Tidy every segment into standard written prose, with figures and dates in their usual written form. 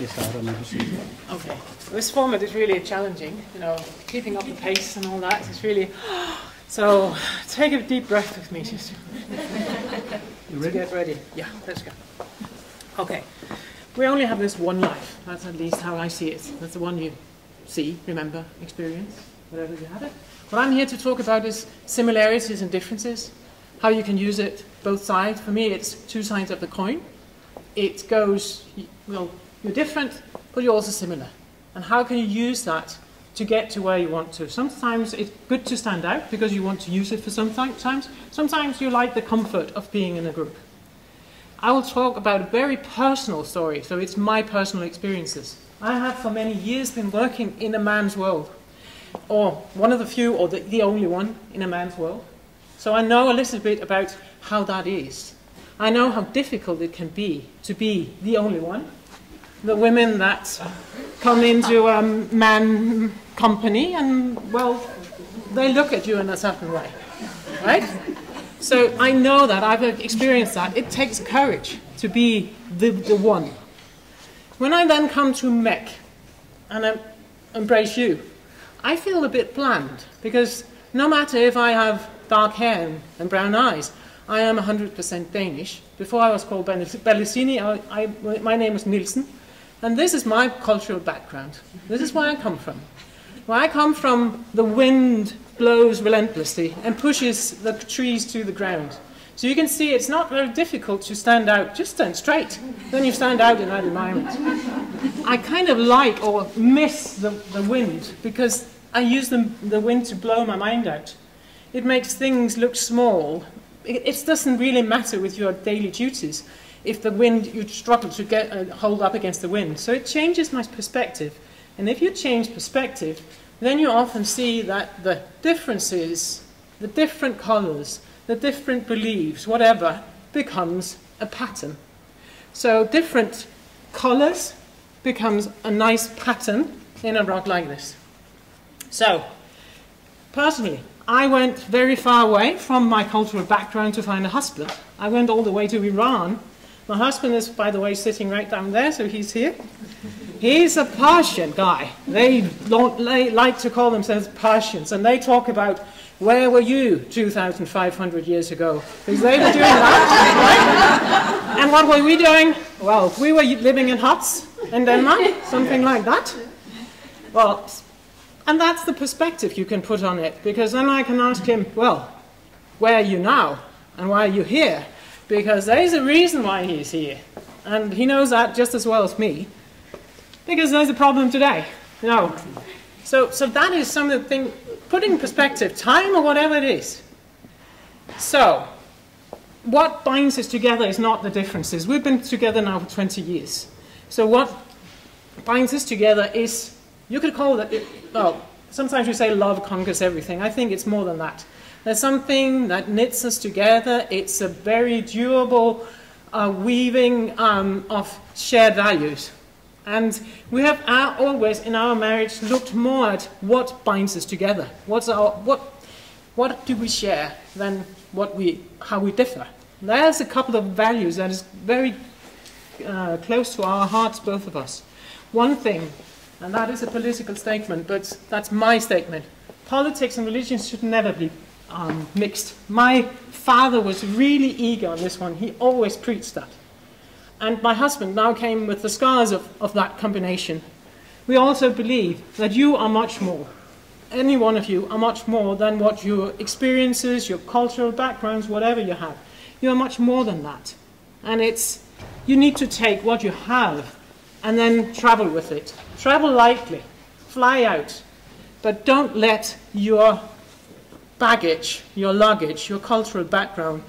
vi starter, når du siger. Okay. This format is really challenging, you know, keeping up the pace and all that. It's really... So, take a deep breath with me, just You ready? get ready. Yeah, let's go. Okay. We only have this one life. That's at least how I see it. That's the one you see, remember, experience, whatever you have it. What I'm here to talk about is similarities and differences, how you can use it both sides. For me, it's two sides of the coin. It goes, well, you're different, but you're also similar. And how can you use that to get to where you want to? Sometimes it's good to stand out because you want to use it for sometimes. Sometimes you like the comfort of being in a group. I will talk about a very personal story, so it's my personal experiences. I have for many years been working in a man's world, or one of the few, or the only one in a man's world. So I know a little bit about how that is. I know how difficult it can be to be the only one. The women that come into a man company and, well, they look at you in a certain way, right? So I know that, I've experienced that. It takes courage to be the one. When I then come to Mech and I embrace you, I feel a bit bland, because no matter if I have dark hair and brown eyes, I am 100% Danish. Before I was called Balesini, my name was Nielsen. And this is my cultural background. This is where I come from. Where I come from, the wind blows relentlessly and pushes the trees to the ground. So you can see it's not very difficult to stand out. Just stand straight. Then you stand out in that environment. I kind of like or miss the wind because I use the wind to blow my mind out. It makes things look small. It doesn't really matter with your daily duties if the wind, you struggle to get hold up against the wind. So it changes my perspective. And if you change perspective, then you often see that the differences, the different colors, the different beliefs, whatever, becomes a pattern. So different colors becomes a nice pattern in a rock like this. So, personally, I went very far away from my cultural background to find a husband. I went all the way to Iran. My husband is, by the way, sitting right down there, so he's here. He's a Persian guy. They like to call themselves Persians, and they talk about, where were you 2,500 years ago? Because they were doing that, right? And what were we doing? Well, we were living in huts in Denmark, something like that. Well, and that's the perspective you can put on it, because then I can ask him, well, where are you now? And why are you here? Because there is a reason why he's here. And he knows that just as well as me. Because there's a problem today. You know. So that is something, putting in perspective, time or whatever it is. So, what binds us together is not the differences. We've been together now for 20 years. So what binds us together is, you could call it, well, sometimes we say love conquers everything. I think it's more than that. There's something that knits us together. It's a very durable weaving of shared values. And we have always, in our marriage, looked more at what binds us together. What do we share than how we differ. There's a couple of values that is very close to our hearts, both of us. One thing, and that is a political statement, but that's my statement. Politics and religion should never be mixed. My father was really eager on this one. He always preached that. And my husband now came with the scars of that combination. We also believe that you are much more. Any one of you are much more than what your experiences, your cultural backgrounds, whatever you have. You are much more than that. And you need to take what you have and then travel with it. Travel lightly. Fly out. But don't let your baggage, your luggage, your cultural background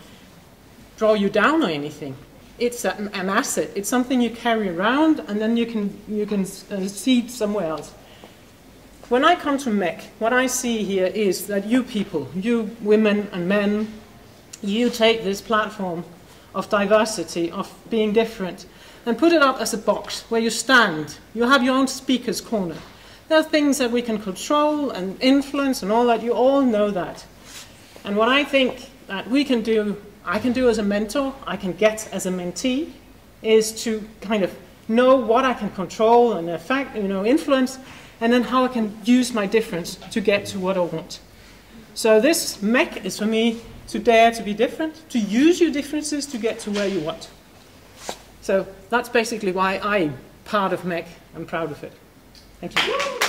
draw you down or anything. It's an asset. It's something you carry around, and then you can see somewhere else. When I come to Mech, what I see here is that you people, you women and men, you take this platform of diversity, of being different, and put it up as a box where you stand. You have your own speaker's corner. There are things that we can control and influence and all that. You all know that. And what I think that we can do, I can do as a mentor, I can get as a mentee, is to kind of know what I can control and affect, influence, and then how I can use my difference to get to what I want. So this MEC is for me to dare to be different, to use your differences to get to where you want. So that's basically why I'm part of MEC. I'm proud of it. Thank you.